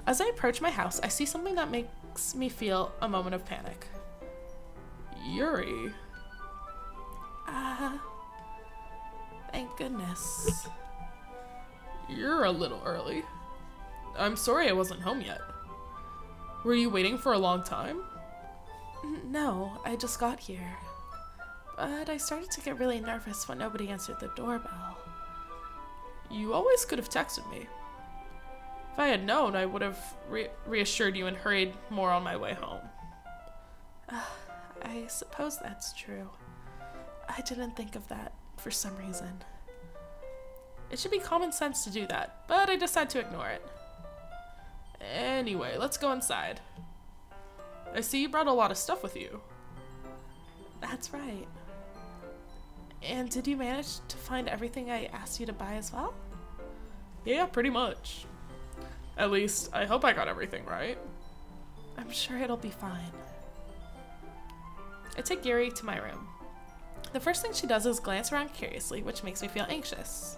As I approach my house, I see something that makes me feel a moment of panic. Yuri. Thank goodness. You're a little early. I'm sorry I wasn't home yet. Were you waiting for a long time? No, I just got here. But I started to get really nervous when nobody answered the doorbell. You always could have texted me. If I had known, I would have reassured you and hurried more on my way home. I suppose that's true. I didn't think of that for some reason. It should be common sense to do that, but I decided to ignore it. Anyway, let's go inside. I see you brought a lot of stuff with you. That's right. And did you manage to find everything I asked you to buy as well? Yeah, pretty much. At least, I hope I got everything right. I'm sure it'll be fine. I take Yuri to my room. The first thing she does is glance around curiously, which makes me feel anxious.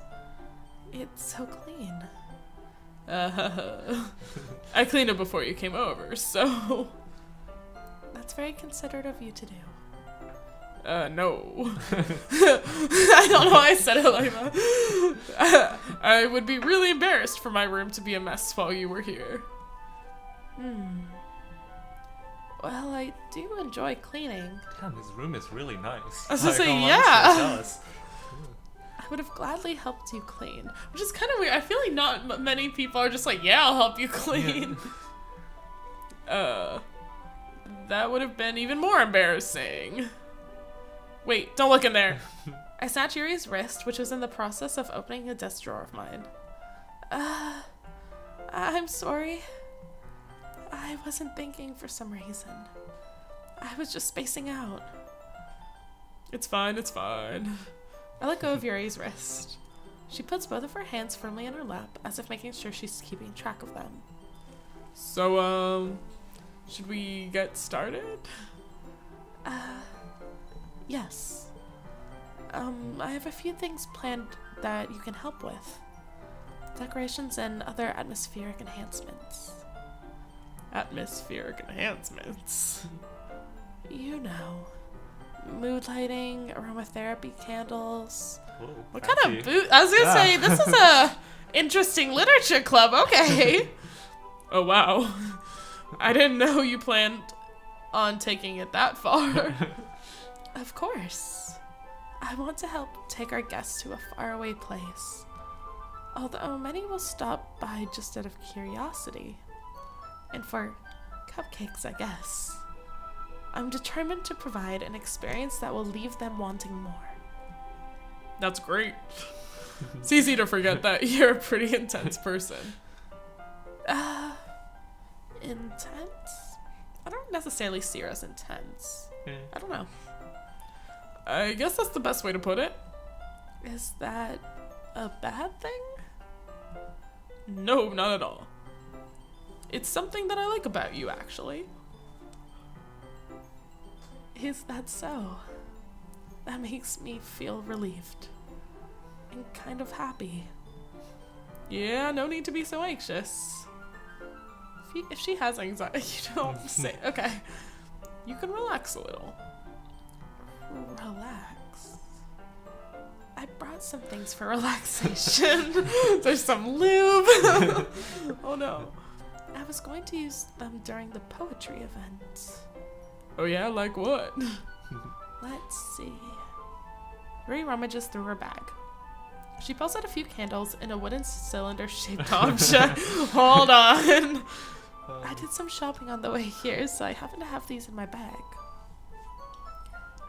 It's so clean. I cleaned it before you came over, so... That's very considerate of you to do. No. I don't know why I said it like that. I would be really embarrassed for my room to be a mess while you were here. Well, I do enjoy cleaning. Damn, his room is really nice. I was gonna say, I'm yeah. honestly jealous. I would have gladly helped you clean. Which is kind of weird. I feel like not many people are just like, yeah, I'll help you clean. That would have been even more embarrassing. Wait, don't look in there. I snatch Yuri's wrist, which was in the process of opening a desk drawer of mine. I'm sorry. I wasn't thinking for some reason. I was just spacing out. It's fine, it's fine. I let go of Yuri's wrist. She puts both of her hands firmly in her lap, as if making sure she's keeping track of them. So, should we get started? Yes. I have a few things planned that you can help with. Decorations and other atmospheric enhancements. Atmospheric enhancements. You know. Mood lighting, aromatherapy candles. Whoa, What fancy. kind of boot? I was gonna say, this is a interesting literature club, okay. Oh wow. I didn't know you planned on taking it that far. Of course. I want to help take our guests to a faraway place. Although many will stop by just out of curiosity. And for cupcakes, I guess. I'm determined to provide an experience that will leave them wanting more. That's great. It's easy to forget that you're a pretty intense person. Intense? I don't necessarily see her as intense. Yeah. I don't know. I guess that's the best way to put it. Is that a bad thing? No, not at all. It's something that I like about you, actually. Is that so? That makes me feel relieved. And kind of Yeah, no need to be so anxious. If she has anxiety, you don't say. Okay. You can relax a little. Relax. I brought some things for relaxation. There's some lube. Oh no. I was going to use them during the poetry event. Oh yeah, like what? Let's see. Rui rummages through her bag. She pulls out a few candles in a wooden cylinder-shaped object. Hold on. I did some shopping on the way here, so I happen to have these in my bag.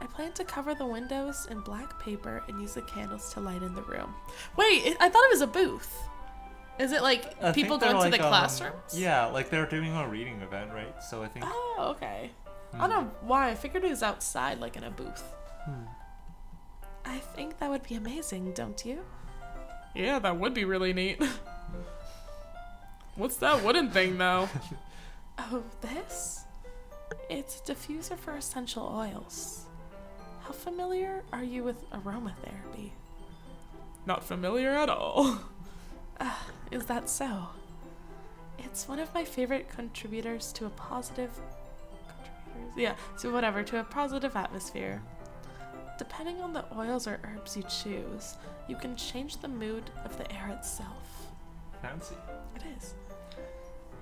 I plan to cover the windows in black paper and use the candles to light in the room. Wait, I thought it was a booth. Is it like I people think go they're into the like, classrooms? Yeah, like they're doing a reading event, right? So I think. Oh, okay. I don't know why. I figured it was outside, like in a booth. I think that would be amazing, don't you? Yeah, that would be really neat. What's that wooden thing, though? Oh, this? It's a diffuser for essential oils. How familiar are you with aromatherapy? Not familiar at all. Is that so? It's one of my favorite contributors to a positive... to a positive atmosphere. Depending on the oils or herbs you choose, you can change the mood of the air itself. Fancy. It is.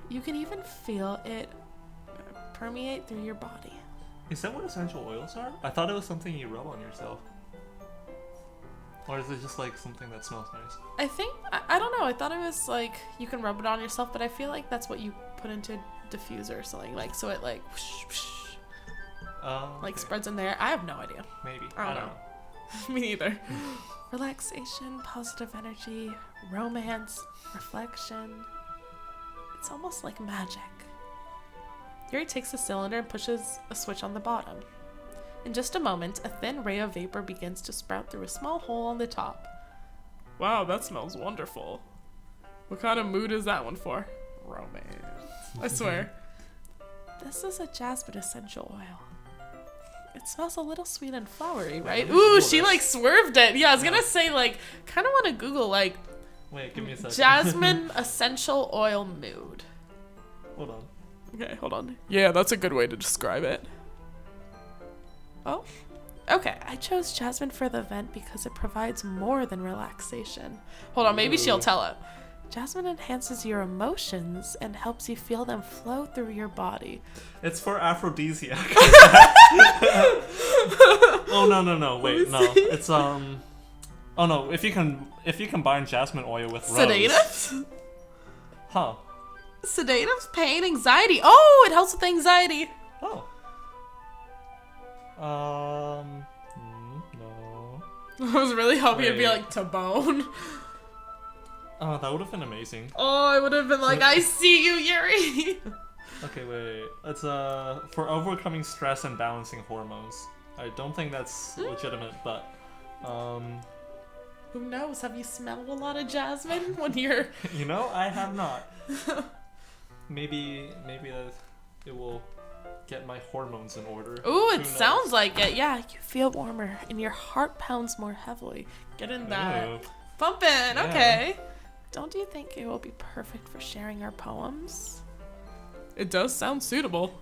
You can even feel it permeate through your body. Is that what essential oils are? I thought it was something you rub on yourself. Or is it just like something that smells nice? I think, I don't know, I thought it was like you can rub it on yourself, but I feel like that's what you put into a diffuser or something, like, so it like whoosh, whoosh, like spreads in there. I have no idea. Maybe. I don't know. Me neither. Relaxation, positive energy, romance, reflection. It's almost like magic. Yuri takes the cylinder and pushes a switch on the bottom. In just a moment, a thin ray of vapor begins to sprout through a small hole on the top. Wow, that smells wonderful. What kind of mood is that one for? Romance. I swear. This is a jasmine essential oil. It smells a little sweet and flowery, right? Ooh, she like swerved it. Yeah, I was gonna say like, kind of want to Google like, wait, give me a second. jasmine essential oil mood. Hold on. Okay, hold on. Yeah, that's a good way to describe it. Oh, okay. I chose jasmine for the event because it provides more than relaxation. Hold on, maybe she'll tell it. Jasmine enhances your emotions and helps you feel them flow through your body. It's for aphrodisiac. Oh no, wait, no. It's oh no, if you combine jasmine oil with rose. Sedatives? Huh. Sedatives, pain, anxiety. Oh, it helps with anxiety. Oh. No. I was really hoping it'd be Wait. like to bone. Oh, that would have been amazing. Oh, I would have been like, I see you, Yuri. Okay, wait. It's for overcoming stress and balancing hormones. I don't think that's legitimate, but Who knows? Have you smelled a lot of jasmine when you're... you know, I have not. Maybe that it will get my hormones in order. Ooh, Who it knows? sounds like it. Yeah, You feel warmer and your heart pounds more heavily. get in that. Ooh. Pumping, Yeah. okay. Don't you think it will be perfect for sharing our poems? It does sound suitable.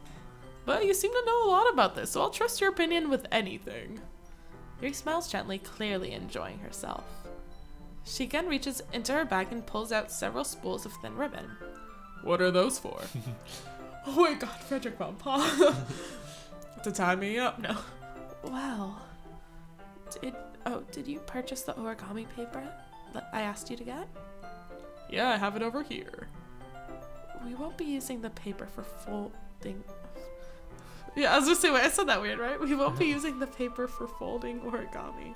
But you seem to know a lot about this, so I'll trust your opinion with anything. Yuri smiles gently, clearly enjoying herself. She again reaches into her bag and pulls out several spools of thin ribbon. What are those for? Oh my god, Frederick Von Pa. To tie me up? No. Well, did you purchase the origami paper that I asked you to get? Yeah, I have it over here. We won't be using the paper for folding. Yeah, I was just saying, wait, I said that weird, right? We won't be using the paper for folding origami.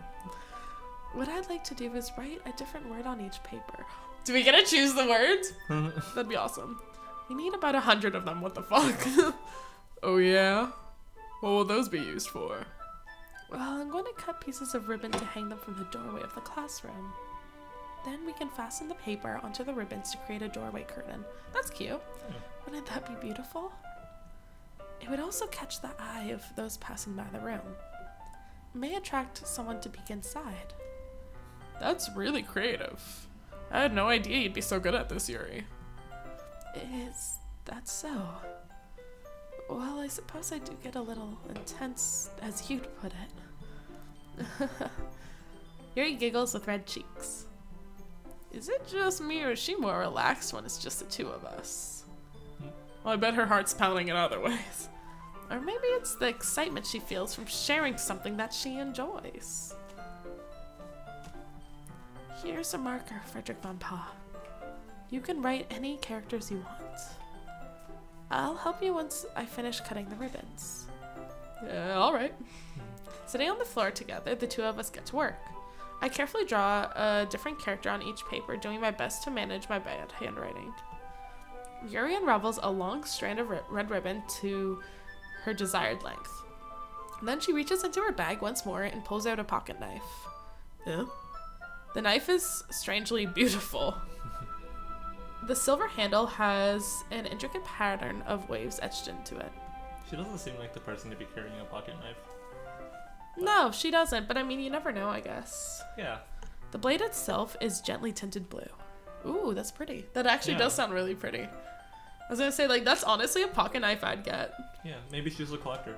What I'd like to do is write a different word on each paper. Do we get to choose the words? That'd be awesome. We need about 100 of them, what the fuck? Oh yeah? What will those be used for? Well, I'm going to cut pieces of ribbon to hang them from the doorway of the classroom. Then we can fasten the paper onto the ribbons to create a doorway curtain. That's cute. Wouldn't that be beautiful? It would also catch the eye of those passing by the room. It may attract someone to peek inside. That's really creative. I had no idea you'd be so good at this, Yuri. Is that so? Well, I suppose I do get a little intense, as you'd put it. Yuri giggles with red cheeks. Is it just me, or is she more relaxed when it's just the two of us? Well, I bet her heart's pounding in other ways. Or maybe it's the excitement she feels from sharing something that she enjoys. Here's a marker, Frederick Von Pa. You can write any characters you want. I'll help you once I finish cutting the ribbons. Yeah, alright. Sitting on the floor together, the two of us get to work. I carefully draw a different character on each paper, doing my best to manage my bad handwriting. Yuri unravels a long strand of red ribbon to her desired length. Then she reaches into her bag once more and pulls out a pocket knife. Yeah? The knife is strangely beautiful. The silver handle has an intricate pattern of waves etched into it. She doesn't seem like the person to be carrying a pocket knife. No, she doesn't, but I mean, you never know, I guess. Yeah. The blade itself is gently tinted blue. Ooh, that's pretty. That actually Yeah. does sound really pretty. I was gonna say, like, that's honestly a pocket knife I'd get. Yeah, maybe she's a collector.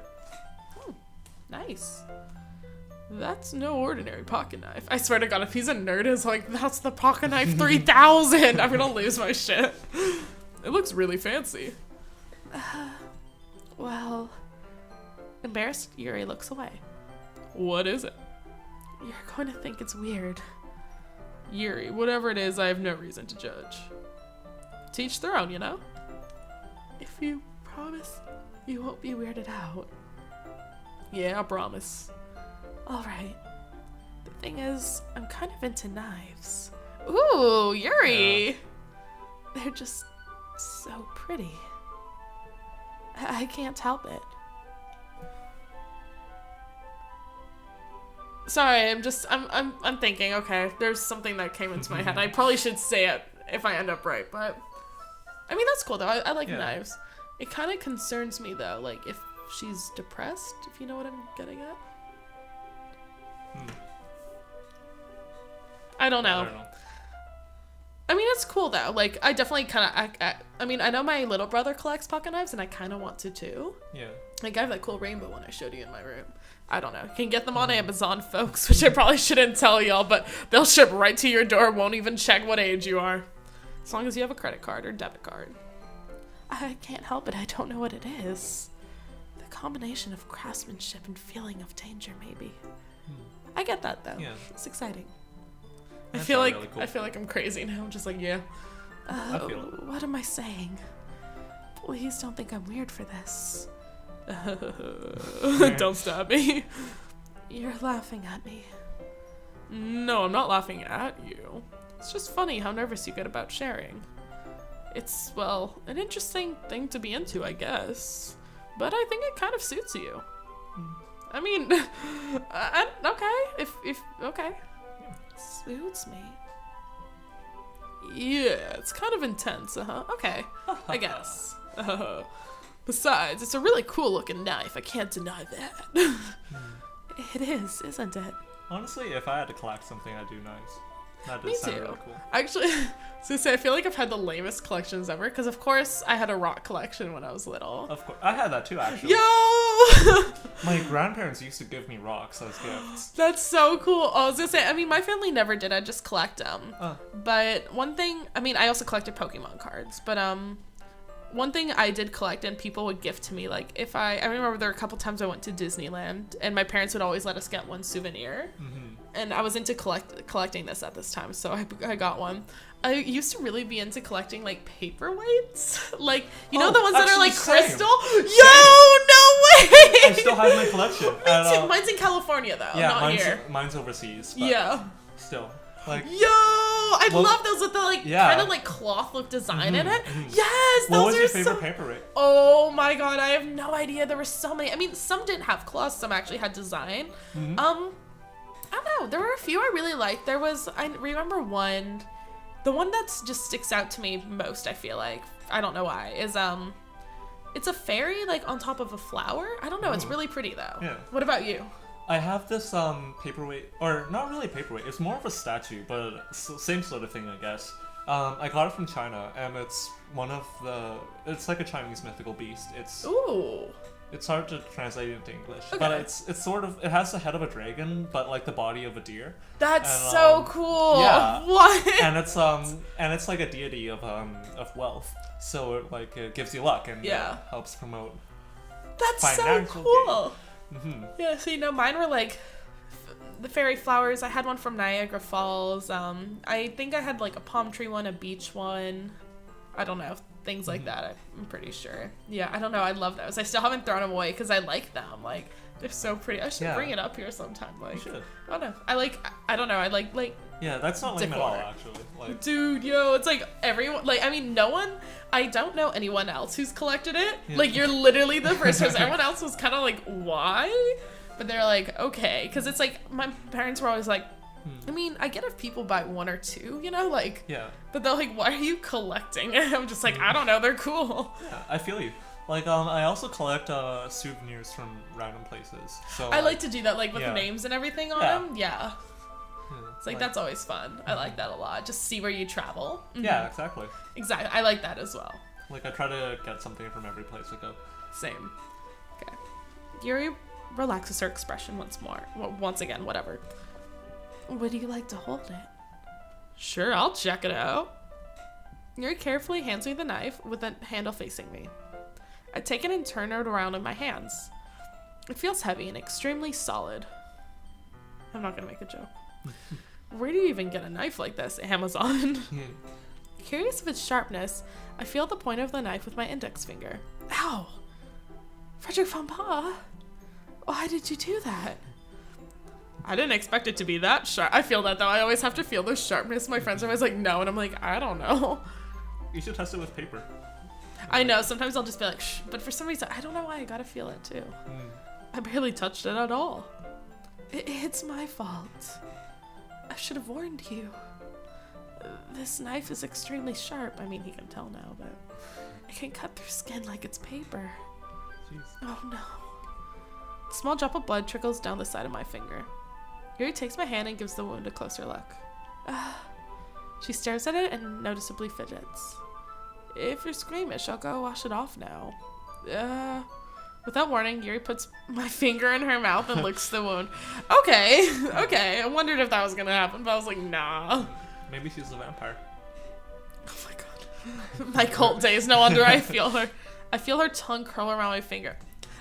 Nice. That's no ordinary pocket knife. I swear to God, if he's a nerd, it's like, that's the pocket knife 3000. I'm gonna lose my shit. It looks really fancy. Well, embarrassed, Yuri looks away. What is it? You're going to think it's weird. Yuri, whatever it is, I have no reason to judge. To each their own, you know? If you promise you won't be weirded out. Yeah, I promise. Alright. The thing is, I'm kind of into knives. Ooh, Yuri! Yeah. They're just so pretty. I can't help it. Sorry, I'm thinking, okay, there's something that came into my head. I probably should say it if I end up right, but I mean, that's cool though. I like knives. It kind of concerns me though, like if she's depressed, if you know what I'm getting at. I don't know. I mean, it's cool though. Like, I definitely kind of, I mean, I know my little brother collects pocket knives and I kind of want to too. Yeah. Like, I have that cool rainbow one I showed you in my room. I don't know. You can get them on Amazon, folks, which I probably shouldn't tell y'all, but they'll ship right to your door, won't even check what age you are. As long as you have a credit card or debit card. I can't help it. I don't know what it is. The combination of craftsmanship and feeling of danger, maybe. I get that though. Yeah. It's exciting. I feel like I'm crazy now. I'm just like, yeah. I feel it. What am I saying? Please don't think I'm weird for this. Don't stab me. You're laughing at me. No, I'm not laughing at you. It's just funny how nervous you get about sharing. It's, well, an interesting thing to be into, I guess. But I think it kind of suits you. I mean, okay, if okay. Suits me. Yeah, it's kind of intense, okay, I guess. Besides, it's a really cool looking knife, I can't deny that. It is, isn't it? Honestly, if I had to collect something, I'd do knives. That Me does sound too. really cool. Actually, so I feel like I've had the lamest collections ever, because of course I had a rock collection when I was little. Of course, I had that too, actually. Yo! My grandparents used to give me rocks as gifts. That's so cool. I was gonna say, I mean, my family never did. I just collect them. Oh. But one thing, I mean, I also collected Pokemon cards. But one thing I did collect and people would gift to me, like if I remember there were a couple times I went to Disneyland and my parents would always let us get one souvenir. Mm-hmm. And I was into collecting this at this time, so I got one. I used to really be into collecting like paperweights, like you know the ones that are like crystal. Yo, no way! I still have my collection. Me too. Mine's in California though, yeah, not here. Mine's overseas. But Yeah. Still, like. Yo, I love those with the like kind of like cloth look design in it. Yes, those What was are your favorite paperweight? Oh my god, I have no idea. There were so many. I mean, some didn't have cloth, some actually had design. I don't know. There were a few I really liked. I remember one, the one that's just sticks out to me most, I feel like. I don't know why. Is it's a fairy like on top of a flower. I don't know. It's really pretty though. Yeah. What about you? I have this paperweight, or not really paperweight. It's more of a statue, but same sort of thing, I guess. I got it from China, and it's it's like a Chinese mythical beast. Ooh. It's hard to translate into English, Okay. but it's sort of, it has the head of a dragon, but like the body of a deer. That's And, so cool. yeah. What? And it's like a deity of wealth, so it gives you luck and helps promote. That's so financial cool. Mm-hmm. Yeah, so mine were like the fairy flowers. I had one from Niagara Falls. I think I had like a palm tree one, a beach one. I don't know, things like that. I'm pretty sure. Yeah, I don't know. I love those. I still haven't thrown them away because I like them. Like they're so pretty. I should bring it up here sometime. Like, You should. I don't know. I don't know. I like. Yeah, that's not lame at all, decor. actually. Like, Dude, yo, it's like everyone, like, I mean, I don't know anyone else who's collected it. Yeah. Like, you're literally the first person. Everyone else was kind of like, why? But they're like, okay. Because it's like, my parents were always like, I mean, I get if people buy one or two, you know, like, yeah. but they're like, why are you collecting? And I'm just like, I don't know, they're cool. Yeah, I feel you. Like, I also collect souvenirs from random places. So I like to do that, like, with yeah. names and everything on Yeah. them. Yeah. It's like, that's always fun. I like that a lot. Just see where you travel. Yeah, exactly. Exactly. I like that as well. Like, I try to get something from every place I go. Same. Okay. Yuri relaxes her expression once more. Well, once again, whatever. Would you like to hold it? Sure, I'll check it out. Yuri carefully hands me the knife with the handle facing me. I take it and turn it around in my hands. It feels heavy and extremely solid. I'm not gonna make a joke. Where do you even get a knife like this? Amazon. Curious of its sharpness, I feel the point of the knife with my index finger. Ow! Frederick von Pa, why did you do that? I didn't expect it to be that sharp. I feel that though. I always have to feel the sharpness. My friends are always like, no, and I'm like, I don't know. You should test it with paper. I know, sometimes I'll just be like, shh, but for some reason, I don't know why I gotta feel it too. I barely touched it at all. It's my fault. I should have warned you. This knife is extremely sharp. I mean, he can tell now, but it can cut through skin like it's paper. Jeez. Oh no. A small drop of blood trickles down the side of my finger. Yuri takes my hand and gives the wound a closer look. She stares at it and noticeably fidgets. If you're squeamish, I'll go wash it off now. Without warning, Yuri puts my finger in her mouth and licks the wound. Okay. I wondered if that was gonna happen, but I was like, nah. Maybe she's a vampire. Oh my god. My cult days, no wonder I feel her. I feel her tongue curl around my finger.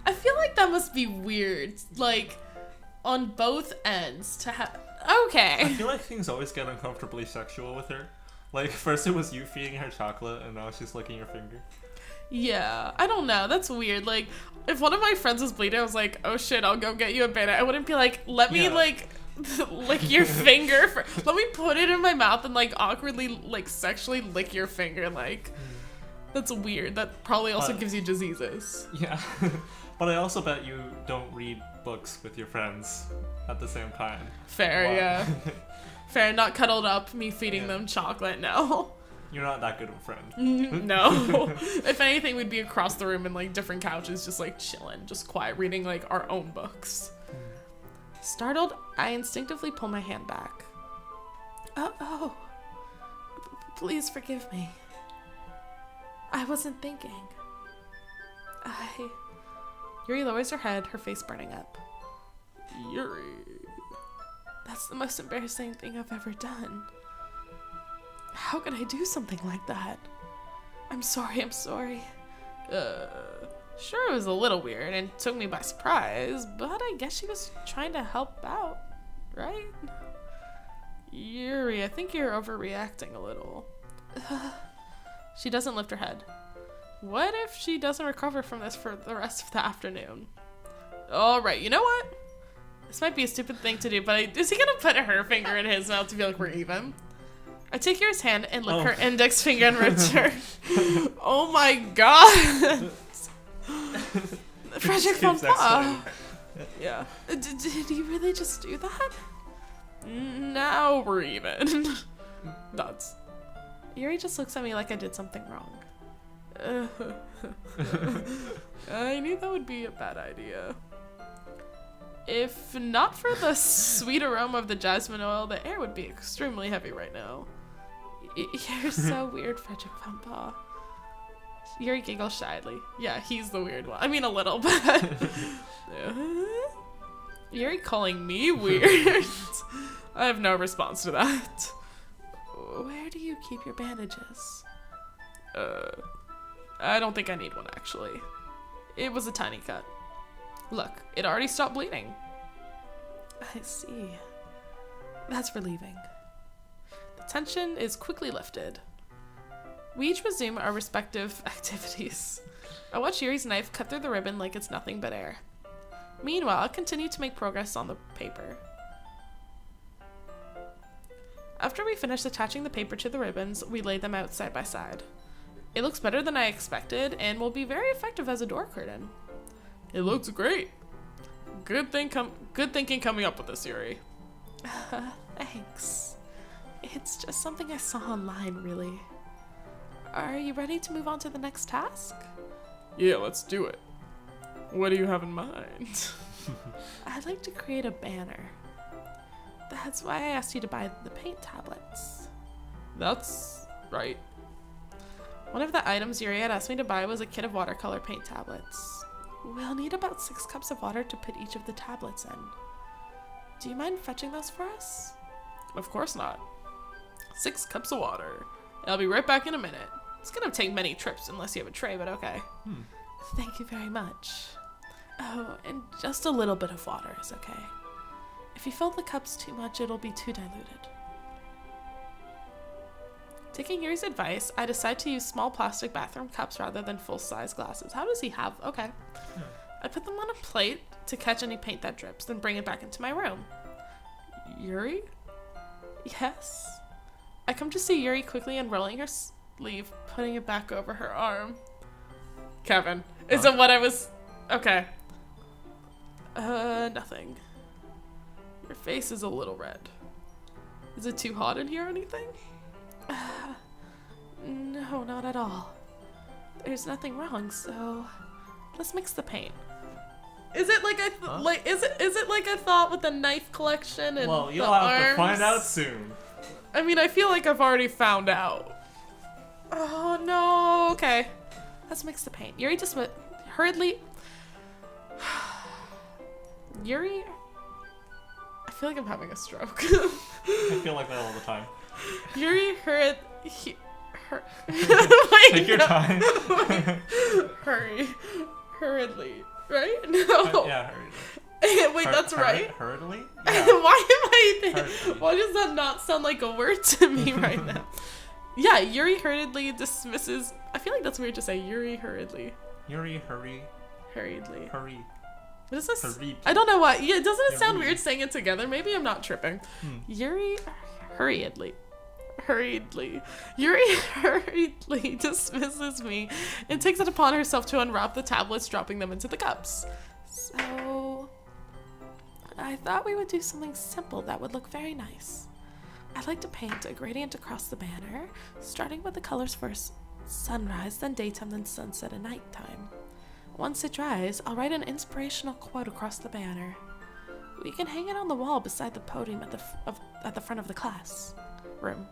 I feel like that must be weird, like, on both ends to have... Okay. I feel like things always get uncomfortably sexual with her. Like, first it was you feeding her chocolate, and now she's licking your finger. Yeah, I don't know. That's weird. Like, if one of my friends was bleeding, I was like, oh shit, I'll go get you a Band-Aid. I wouldn't be like, let me, like, lick your finger. Let me put it in my mouth and, like, awkwardly, like, sexually lick your finger. Like, that's weird. That probably also gives you diseases. Yeah. But I also bet you don't read books with your friends at the same time. Fair, yeah. Fair, not cuddled up, me feeding them chocolate, no. You're not that good of a friend. No. If anything, we'd be across the room in, like, different couches, just, like, chilling, just quiet, reading, like, our own books. Startled, I instinctively pull my hand back. Please forgive me. I wasn't thinking. Yuri lowers her head, her face burning up. Yuri. That's the most embarrassing thing I've ever done. How could I do something like that? I'm sorry. Sure, it was a little weird and took me by surprise, but I guess she was trying to help out, right? Yuri, I think you're overreacting a little. She doesn't lift her head. What if she doesn't recover from this for the rest of the afternoon? Alright, you know what? This might be a stupid thing to do, but is he gonna put her finger in his mouth to be like, we're even? I take Yuri's hand and lick her index finger in return. Oh my god! Frederick von Pa! Yeah. Did you really just do that? Now we're even. Nuts. Yuri just looks at me like I did something wrong. I knew that would be a bad idea. If not for the sweet aroma of the jasmine oil, the air would be extremely heavy right now. You're so weird, Frederick von Pa. Yuri giggles shyly. Yeah, he's the weird one. I mean, a little, but... Yuri calling me weird? I have no response to that. Where do you keep your bandages? I don't think I need one, actually. It was a tiny cut. Look, it already stopped bleeding. I see. That's relieving. The tension is quickly lifted. We each resume our respective activities. I watch Yuri's knife cut through the ribbon like it's nothing but air. Meanwhile, I continue to make progress on the paper. After we finish attaching the paper to the ribbons, we lay them out side by side. It looks better than I expected and will be very effective as a door curtain. It looks great. Good thinking coming up with this, Yuri. Thanks. It's just something I saw online, really. Are you ready to move on to the next task? Yeah, let's do it. What do you have in mind? I'd like to create a banner. That's why I asked you to buy the paint tablets. That's right. One of the items Yuri had asked me to buy was a kit of watercolor paint tablets. We'll need about 6 cups of water to put each of the tablets in. Do you mind fetching those for us? Of course not. 6 cups of water. I'll be right back in a minute. It's gonna take many trips unless you have a tray, but okay. Thank you very much. Oh, and just a little bit of water is okay. If you fill the cups too much, it'll be too diluted. Taking Yuri's advice, I decide to use small plastic bathroom cups rather than full-size glasses. How does he have? Okay. I put them on a plate to catch any paint that drips, then bring it back into my room. Yuri? Yes? I come to see Yuri quickly unrolling her sleeve, putting it back over her arm. Kevin, is it what I was... Okay. Nothing. Your face is a little red. Is it too hot in here or anything? No, not at all. There's nothing wrong, so let's mix the paint. Is it like is it like I thought with the knife collection and Well, you'll the have arms? to find out soon. I mean, I feel like I've already found out. Oh no. Okay. Let's mix the paint. Yuri just hurriedly. Yuri, I feel like I'm having a stroke. I feel like that all the time. Yuri Take your no. time. Hurriedly, right? No. Yeah, hurriedly. Wait, that's right. Hurriedly? Why Yeah. am I Hurriedly. Why does that not sound like a word to me right now? Yeah, Yuri hurriedly dismisses. I feel like that's weird to say. Yuri hurriedly. Yuri, hurry. Hurriedly. Hurry. What is this? Hurried. I don't know why. Yeah, doesn't it sound Hurried. weird saying it together? Maybe I'm not tripping. Yuri hurriedly. Yuri hurriedly dismisses me and takes it upon herself to unwrap the tablets, dropping them into the cups. So I thought we would do something simple that would look very nice. I'd like to paint a gradient across the banner, starting with the colors first sunrise, then daytime, then sunset and nighttime. Once it dries, I'll write an inspirational quote across the banner. We can hang it on the wall beside the podium at the front of the class room.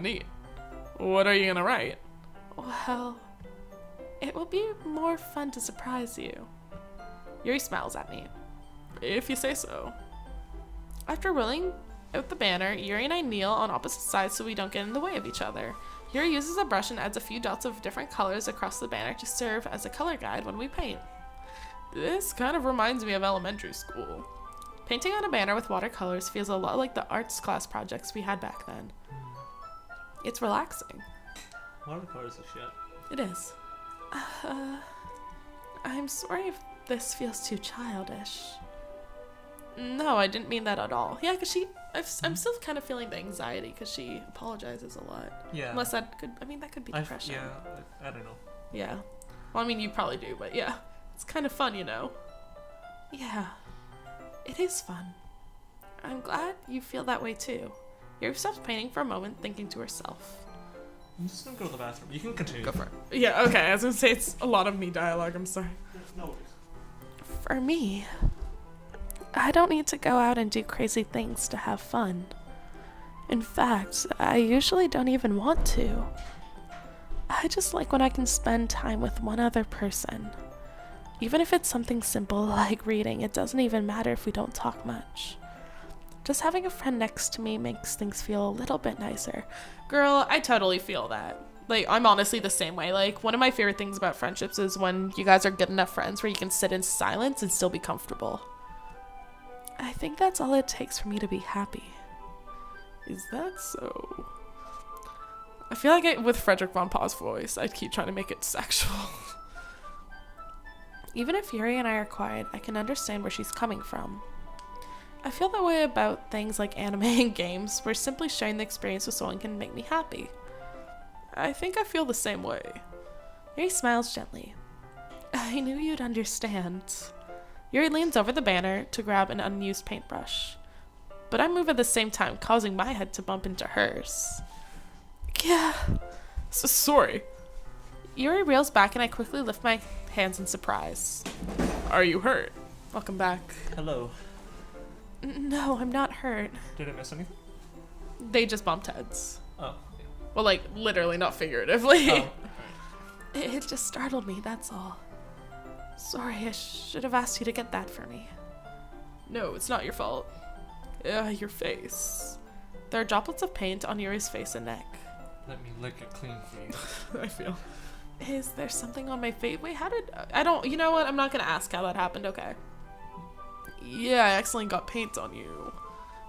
Neat. What are you gonna write? Well, it will be more fun to surprise you. Yuri smiles at me. If you say so. After rolling out the banner, Yuri and I kneel on opposite sides so we don't get in the way of each other. Yuri uses a brush and adds a few dots of different colors across the banner to serve as a color guide when we paint. This kind of reminds me of elementary school. Painting on a banner with watercolors feels a lot like the arts class projects we had back then. It's relaxing. Watercolors is shit. It is. I'm sorry if this feels too childish. No, I didn't mean that at all. Yeah, because I'm still kind of feeling the anxiety because she apologizes a lot. Yeah. Unless that could be depression. I don't know. Yeah. Well, I mean, you probably do, but yeah. It's kind of fun, you know. Yeah. It is fun. I'm glad you feel that way too. Yuri stops painting for a moment, thinking to herself. I'm just gonna go to the bathroom. You can continue. Go for it. Yeah, okay. I was gonna say it's a lot of me dialogue. I'm sorry. No worries. For me, I don't need to go out and do crazy things to have fun. In fact, I usually don't even want to. I just like when I can spend time with one other person. Even if it's something simple like reading, it doesn't even matter if we don't talk much. Just having a friend next to me makes things feel a little bit nicer. Girl, I totally feel that. Like, I'm honestly the same way. Like, one of my favorite things about friendships is when you guys are good enough friends where you can sit in silence and still be comfortable. I think that's all it takes for me to be happy. Is that so? I feel like with Frederick von Pa's voice, I'd keep trying to make it sexual. Even if Yuri and I are quiet, I can understand where she's coming from. I feel that way about things like anime and games, where simply sharing the experience with someone can make me happy. I think I feel the same way. Yuri smiles gently. I knew you'd understand. Yuri leans over the banner to grab an unused paintbrush, but I move at the same time, causing my head to bump into hers. Yeah. Sorry. Yuri reels back and I quickly lift my hands in surprise. Are you hurt? Welcome back. Hello. No, I'm not hurt. Did I miss anything? They just bumped heads. Oh. Well, like, literally, not figuratively. Oh. It just startled me, that's all. Sorry, I should have asked you to get that for me. No, it's not your fault. Your face. There are droplets of paint on Yuri's face and neck. Let me lick it clean for you. I feel. Is there something on my face? Wait, how did... I don't... You know what? I'm not gonna ask how that happened, okay. Yeah, I accidentally got paint on you.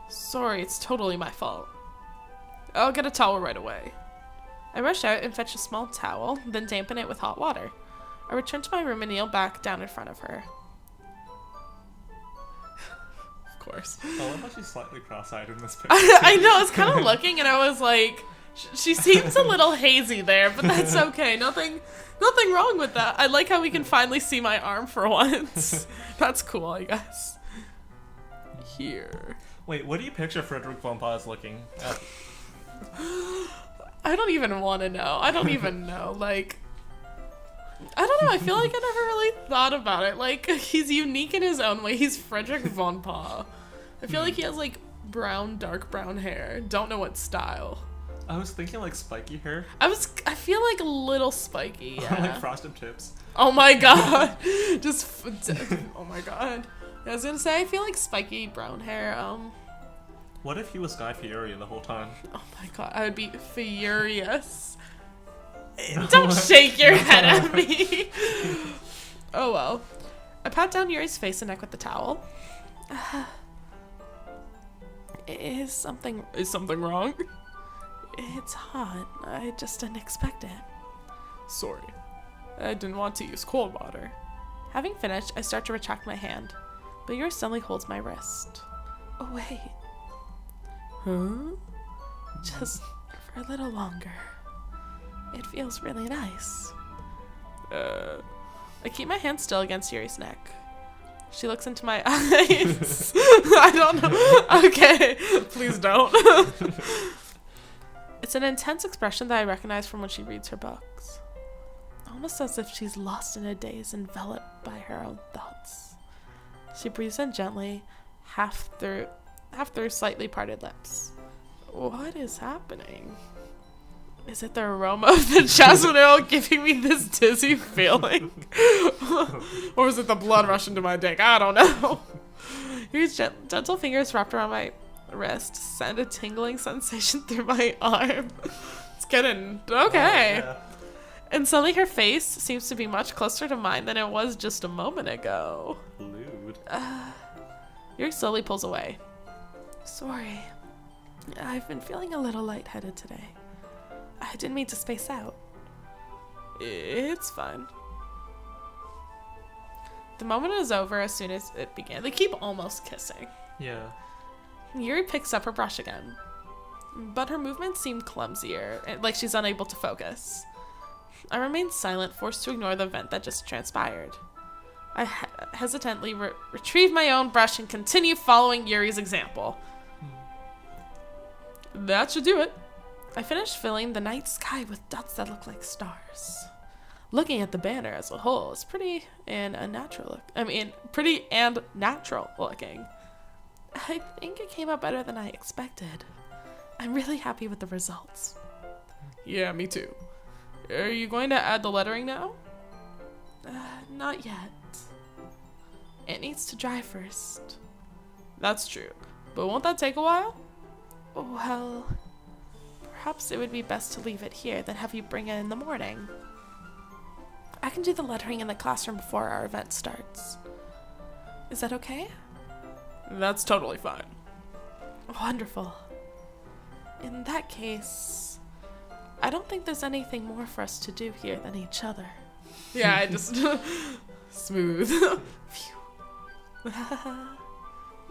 Sorry, it's totally my fault. I'll get a towel right away. I rush out and fetch a small towel, then dampen it with hot water. I return to my room and kneel back down in front of her. Of course. I love how she's slightly cross-eyed in this picture. I know, I was kind of looking and I was like, she seems a little hazy there, but that's okay. Nothing wrong with that. I like how we can finally see my arm for once. That's cool, I guess. Here. Wait, what do you picture Frederick von Paz looking at? I don't even want to know. I don't even know. Like, I don't know. I feel like I never really thought about it. Like, he's unique in his own way. He's Frederick von Pa. I feel like he has, like, dark brown hair. Don't know what style. I was thinking like spiky hair. I feel like a little spiky, yeah. Like frosted tips. Oh my god. Oh my god. I was gonna say, I feel like spiky brown hair, What if he was Guy Fieri the whole time? Oh my god, I would be furious. Don't shake your head at me. Oh well. I pat down Yuri's face and neck with the towel. Is something wrong? It's hot. I just didn't expect it. Sorry. I didn't want to use cold water. Having finished, I start to retract my hand, but Yuri suddenly holds my wrist. Oh wait. Huh? Just for a little longer. It feels really nice. I keep my hand still against Yuri's neck. She looks into my eyes. I don't know. Okay, please don't. It's an intense expression that I recognize from when she reads her books. Almost as if she's lost in a daze, enveloped by her own thoughts. She breathes in gently, half through slightly parted lips. What is happening? Is it the aroma of the jasmine oil giving me this dizzy feeling? Or is it the blood rushing to my dick? I don't know. Here's gentle fingers wrapped around my wrist send a tingling sensation through my arm. It's getting okay. Yeah. And suddenly her face seems to be much closer to mine than it was just a moment ago. Lewd. Yuri slowly pulls away. Sorry. I've been feeling a little lightheaded today. I didn't mean to space out. It's fine. The moment is over as soon as it began. They keep almost kissing. Yeah. Yuri picks up her brush again, but her movements seem clumsier, like she's unable to focus. I remain silent, forced to ignore the event that just transpired. I hesitantly retrieve my own brush and continue following Yuri's example. That should do it. I finished filling the night sky with dots that look like stars. Looking at the banner as a whole is pretty and natural looking. I think it came out better than I expected. I'm really happy with the results. Yeah, me too. Are you going to add the lettering now? Not yet. It needs to dry first. That's true. But won't that take a while? Well, perhaps it would be best to leave it here than have you bring it in the morning. I can do the lettering in the classroom before our event starts. Is that okay? That's totally fine. Wonderful. In that case, I don't think there's anything more for us to do here than each other. Yeah, I just... smooth.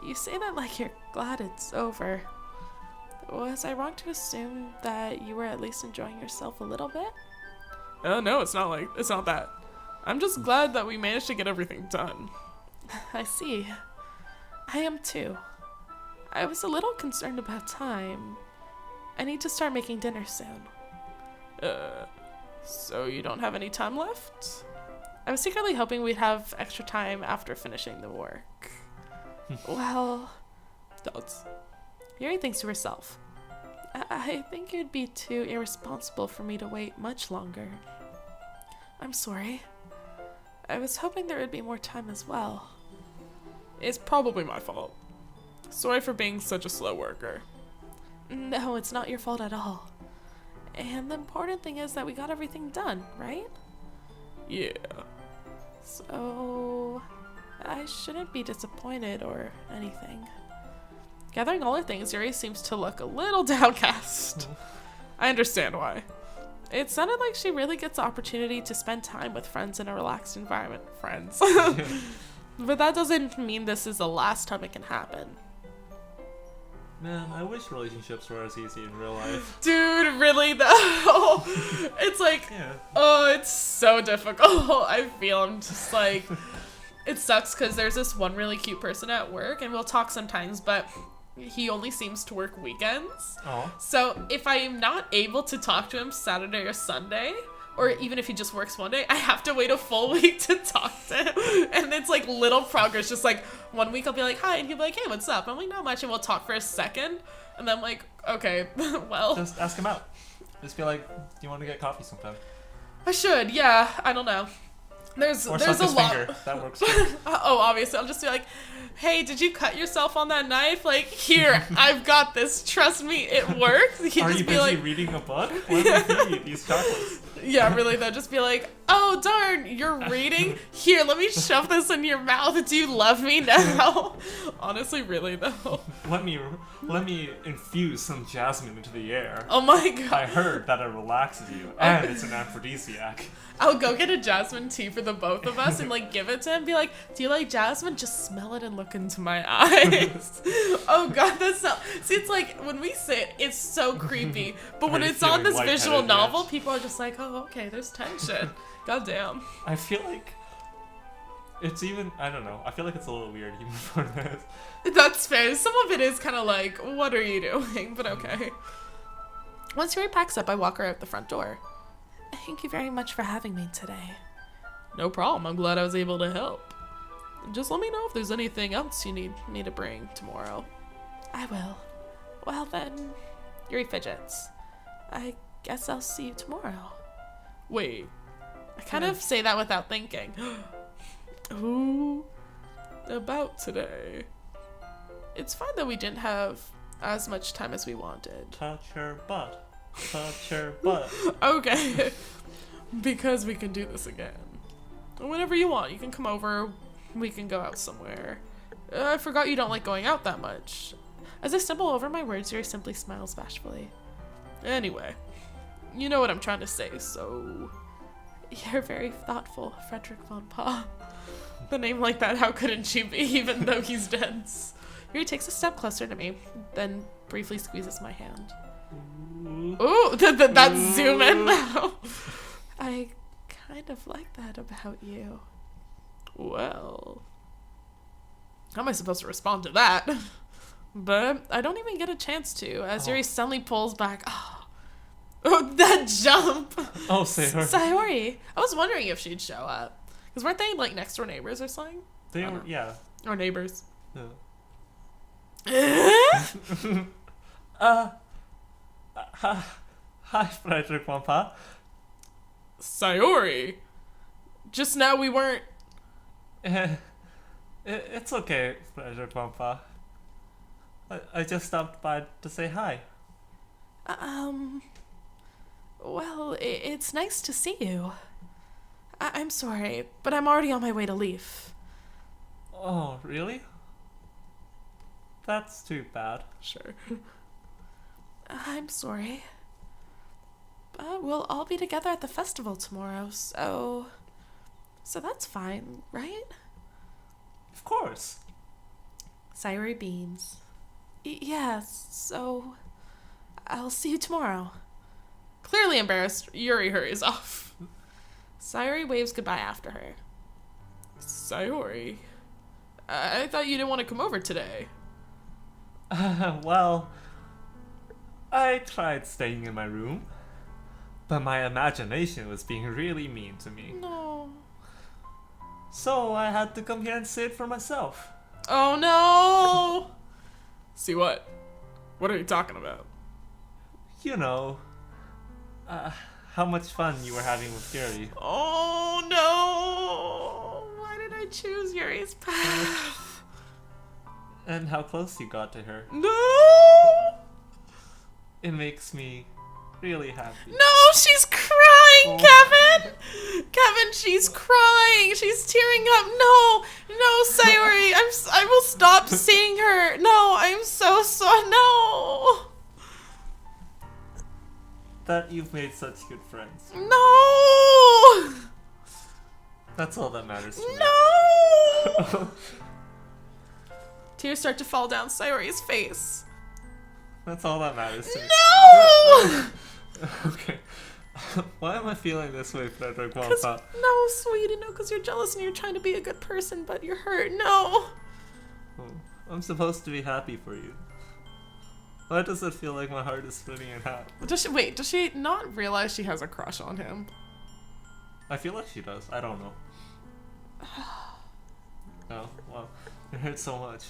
You say that like you're glad it's over. Was I wrong to assume that you were at least enjoying yourself a little bit? Oh, no, it's not that. I'm just glad that we managed to get everything done. I see. I am too. I was a little concerned about time. I need to start making dinner soon. So you don't have any time left? I was secretly hoping we'd have extra time after finishing the work. Well... Dots. Yuri thinks to herself. I think it'd be too irresponsible for me to wait much longer. I'm sorry. I was hoping there would be more time as well. It's probably my fault. Sorry for being such a slow worker. No, it's not your fault at all. And the important thing is that we got everything done, right? Yeah. So, I shouldn't be disappointed or anything. Gathering all her things, Yuri seems to look a little downcast. I understand why. It sounded like she really gets the opportunity to spend time with friends in a relaxed environment. Friends. But that doesn't mean this is the last time it can happen. Man, I wish relationships were as easy in real life. Dude, really though? It's like, oh, it's so difficult. I feel I'm just like, it sucks because there's this one really cute person at work and we'll talk sometimes, but he only seems to work weekends. Oh. So if I am not able to talk to him Saturday or Sunday, or even if he just works one day, I have to wait a full week to talk to him. And it's like little progress. Just like 1 week I'll be like, hi. And he'll be like, hey, what's up? I'm like, not much. And we'll talk for a second. And then I'm like, okay, well. Just ask him out. Just be like, do you want to get coffee sometime? I should, yeah. I don't know. There's a lot. Finger. That works too. Oh, obviously. I'll just be like, hey, did you cut yourself on that knife? Like, here, I've got this. Trust me, it works. Are you busy reading a book? Let me feed you these chocolates. Yeah, really though. Just be like, oh darn, you're reading? Here, let me shove this in your mouth. Do you love me now? Honestly, really though. Let me infuse some jasmine into the air. Oh my god. I heard that it relaxes you, and it's an aphrodisiac. I'll go get a jasmine tea for the both of us and like give it to him. Be like, do you like jasmine? Just smell it and look into my eyes. Oh god, that's so. See, it's like when we say it, it's so creepy. But when it's on this visual novel, people are just like, oh, okay, there's tension. God damn. I feel like it's even. I don't know. I feel like it's a little weird even for this. That's fair. Some of it is kind of like, what are you doing? But okay. Once Yuri packs up, I walk her out the front door. Thank you very much for having me today. No problem. I'm glad I was able to help. Just let me know if there's anything else you need me to bring tomorrow. I will. Well then, Yuri fidgets. I guess I'll see you tomorrow. Wait. I kind of say that without thinking. Who about today? It's fine that we didn't have as much time as we wanted. Touch her butt. Touch her butt. Okay. Because we can do this again. Whenever you want, you can come over. We can go out somewhere. I forgot you don't like going out that much. As I stumble over my words, Yuri simply smiles bashfully. Anyway, you know what I'm trying to say, so... You're very thoughtful, Frederick von Pa. The name like that, how couldn't she be, even though he's dead? Yuri takes a step closer to me, then briefly squeezes my hand. Ooh, that's zoom in now. I kind of like that about you. Well, how am I supposed to respond to that? But I don't even get a chance to, as Yuri suddenly pulls back. Oh, that jump! Oh, Sayori. Sayori! I was wondering if she'd show up. Because weren't they like next door neighbors or something? They were, yeah. Or neighbors. Yeah. Hi, Frederick von Pa. Sayori! Just now we weren't... It's okay, Frederick von Pa. I just stopped by to say hi. Well, it's nice to see you. I'm sorry, but I'm already on my way to leave. Oh, really? That's too bad. Sure. I'm sorry. But we'll all be together at the festival tomorrow, so that's fine, right? Of course. Sayori beams. Yes, so I'll see you tomorrow. Clearly embarrassed, Yuri hurries off. Sayori waves goodbye after her. Sayori, I thought you didn't want to come over today. Well, I tried staying in my room, but my imagination was being really mean to me. No. So I had to come here and say it for myself. Oh no! See what? What are you talking about? you know, how much fun you were having with Yuri. Oh no! Why did I choose Yuri's path? And how close you got to her. No! It makes me really happy. No, she's crying, Oh. Kevin! Kevin, she's crying. She's tearing up. No, Sayori, I will stop seeing her. No, I'm so no. That you've made such good friends. No! That's all that matters to me. No! Tears start to fall down Sayori's face. That's all that matters to me. No! Okay. Why am I feeling this way, Frederick No, sweetie, no, because you're jealous and you're trying to be a good person, but you're hurt. No. Oh, I'm supposed to be happy for you. Why does it feel like my heart is splitting in half? Does she not realize she has a crush on him? I feel like she does. I don't know. Oh, well, it hurts so much.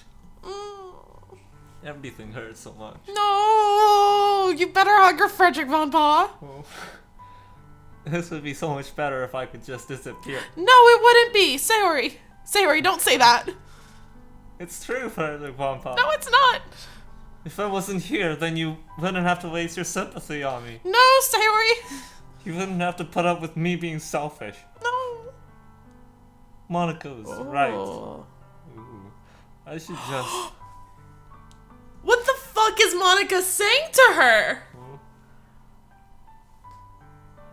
Everything hurts so much. No! You better hug her, Frederick Von Pa. Oh. This would be so much better if I could just disappear. No, it wouldn't be. Sayori. Sayori, don't say that. It's true, Frederick Von Pa. No, it's not. If I wasn't here, then you wouldn't have to waste your sympathy on me. No, Sayori. You wouldn't have to put up with me being selfish. No. Monika's right. Oh. Ooh. I should just... What the fuck is Monica saying to her?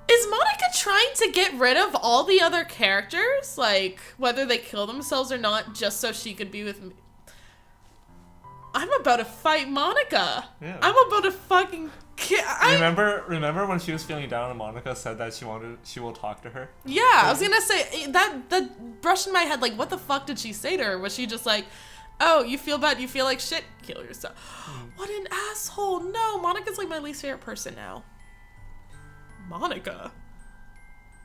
Is Monica trying to get rid of all the other characters? Like, whether they kill themselves or not, just so she could be with me? I'm about to fight Monica. Yeah. I'm about to fucking Remember when she was feeling down and Monica said that she will talk to her? Yeah, I was gonna say, that brushed in my head, like, what the fuck did she say to her? Was she just like, oh, you feel bad, you feel like shit, kill yourself. What an asshole. No, Monica's like my least favorite person now. Monica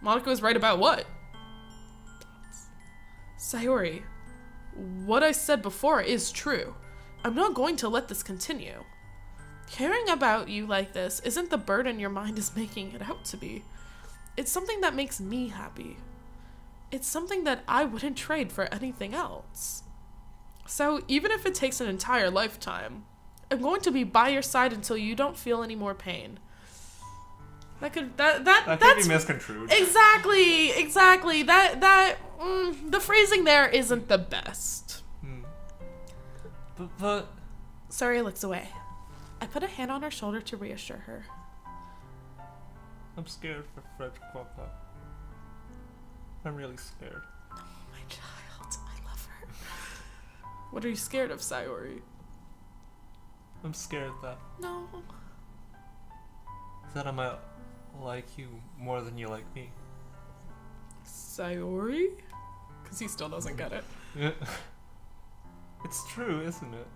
was right about what? Sayori, what I said before is true. I'm not going to let this continue. Caring about you like this isn't the burden your mind is making it out to be. It's something that makes me happy. It's something that I wouldn't trade for anything else. So even if it takes an entire lifetime, I'm going to be by your side until you don't feel any more pain. That could be misconstrued. Exactly. The phrasing there isn't the best. But Sayori looks away. I put a hand on her shoulder to reassure her. I'm scared for Frederick Papa. I'm really scared. Oh, my child. I love her. What are you scared of, Sayori? I'm scared that No. I might like you more than you like me. Sayori? Because he still doesn't get it. It's true, isn't it?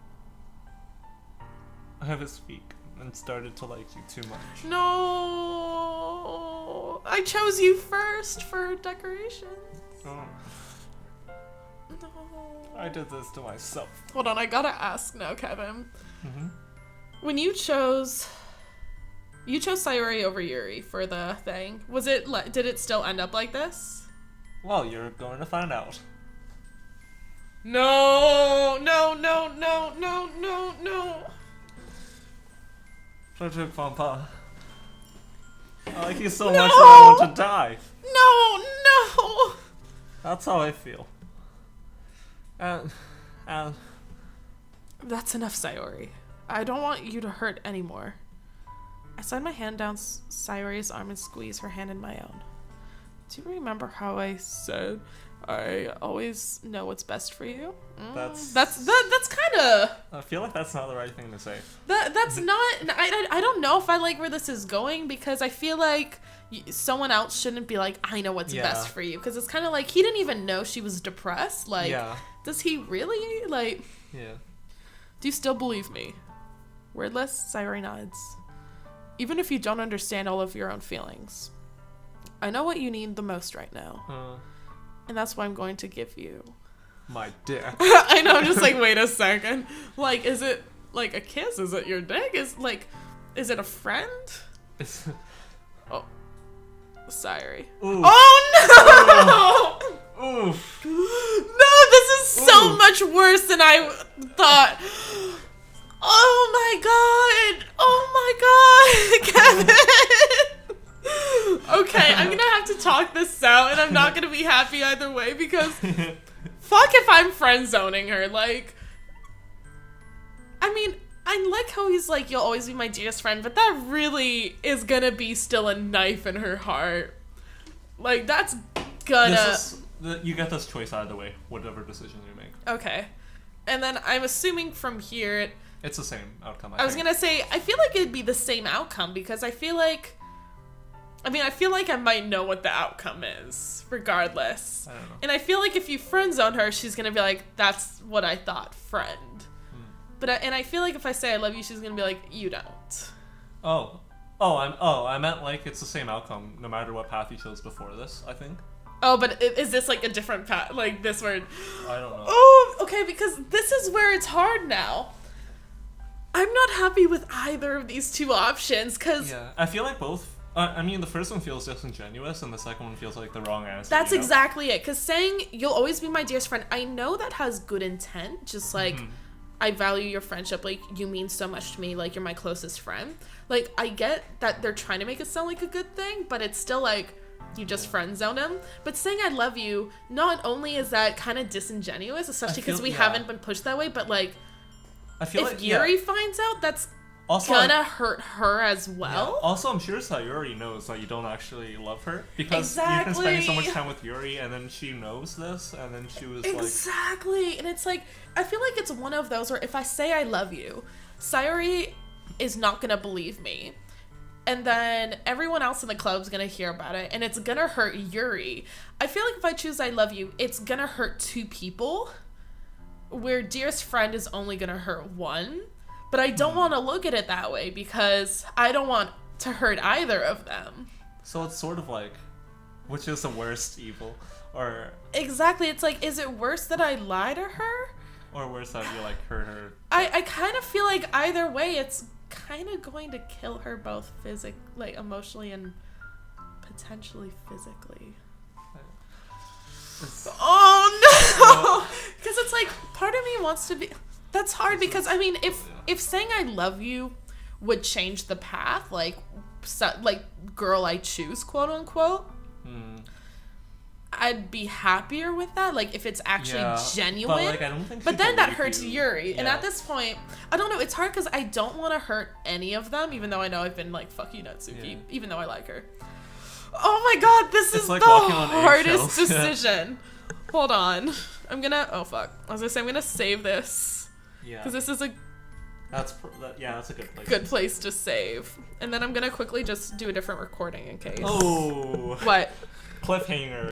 I have a speak and started to like you too much. No. I chose you first for decorations. Oh, No. I did this to myself. Hold on, I gotta ask now, Kevin. Mm-hmm. When you chose Sayori over Yuri for the thing, did it still end up like this? Well, you're going to find out. No. Frederick Papa. I like you so much that I want to die. No. That's how I feel. And That's enough, Sayori. I don't want you to hurt anymore. I slide my hand down Sayori's arm and squeeze her hand in my own. Do you remember how I said I always know what's best for you? That's kind of. I feel like that's not the right thing to say. That's not. I don't know if I like where this is going, because I feel like someone else shouldn't be like, I know what's best for you, because it's kind of like he didn't even know she was depressed. Like, does he really? Like, yeah. Do you still believe me? Wordless, Sayori nods. Even if you don't understand all of your own feelings, I know what you need the most right now. And that's why I'm going to give you my dick. I know, I'm just like, wait a second. Like, is it like a kiss? Is it your dick? Is like, Is it a friend? It's, Oh, sorry. ooh. Oh no! Oof. No, this is so Ooh. much worse than I thought. Oh my god! Oh my god, Kevin! Okay, I'm gonna have to talk this out, and I'm not gonna be happy either way because fuck if I'm friend zoning her. Like, I mean, I like how he's like, you'll always be my dearest friend, but that really is gonna be still a knife in her heart. Like, that's gonna. You get this choice out of the way, whatever decision you make. Okay. And then I'm assuming from here, It's the same outcome. I was gonna say, I feel like it'd be the same outcome because I feel like I might know what the outcome is, regardless. I don't know. And I feel like if you friend zone her, she's gonna be like, that's what I thought, friend. But I feel like if I say I love you, she's gonna be like, you don't. I meant like it's the same outcome no matter what path you chose before this, I think. Oh, but is this like a different path? Like this word? I don't know. Oh, okay, because this is where it's hard now. I'm not happy with either of these two options, because Yeah, I feel like both. I mean, the first one feels disingenuous, and the second one feels like the wrong answer. that's you know? exactly it. Because saying you'll always be my dearest friend, I know that has good intent. Just like, I value your friendship. Like, you mean so much to me. Like, you're my closest friend. Like, I get that they're trying to make it sound like a good thing, but it's still like, you just friend zone him. But saying I love you, not only is that kind of disingenuous, especially because we haven't been pushed that way, but like, I feel if like Yuri finds out, that's also gonna hurt her as well. Yeah. Also, I'm sure Sayuri knows that you don't actually love her because you've been Exactly. spending so much time with Yuri, and then she knows this, and then she was like, Exactly. And it's like, I feel like it's one of those where if I say I love you, Sayuri is not gonna believe me. And then everyone else in the club's gonna hear about it, and it's gonna hurt Yuri. I feel like if I choose I love you, it's gonna hurt two people, where dearest friend is only gonna hurt one. But I don't want to look at it that way because I don't want to hurt either of them. so it's sort of like, which is the worst evil, or Exactly. It's like, is it worse that I lie to her? worse that you like hurt her. I kind of feel like either way, it's kind of going to kill her both like emotionally and potentially physically. Oh no! Because it's like, part of me wants to be. That's hard because I mean, if saying I love you would change the path, like girl I choose, quote unquote, I'd be happier with that. Like if it's actually genuine. But like, I don't think. But then that hurts you. Yuri, and Yeah. at this point, I don't know. It's hard because I don't want to hurt any of them, even though I know I've been like, "Fuck you, Natsuki," even though I like her. Oh my god, this is like the walking on hardest eggshells. decision. Hold on, I'm gonna. Oh fuck, I was gonna say I'm gonna save this Yeah. because this is a That's a good place. good place to save, and then I'm gonna quickly just do a different recording in case. Oh. What? Cliffhanger.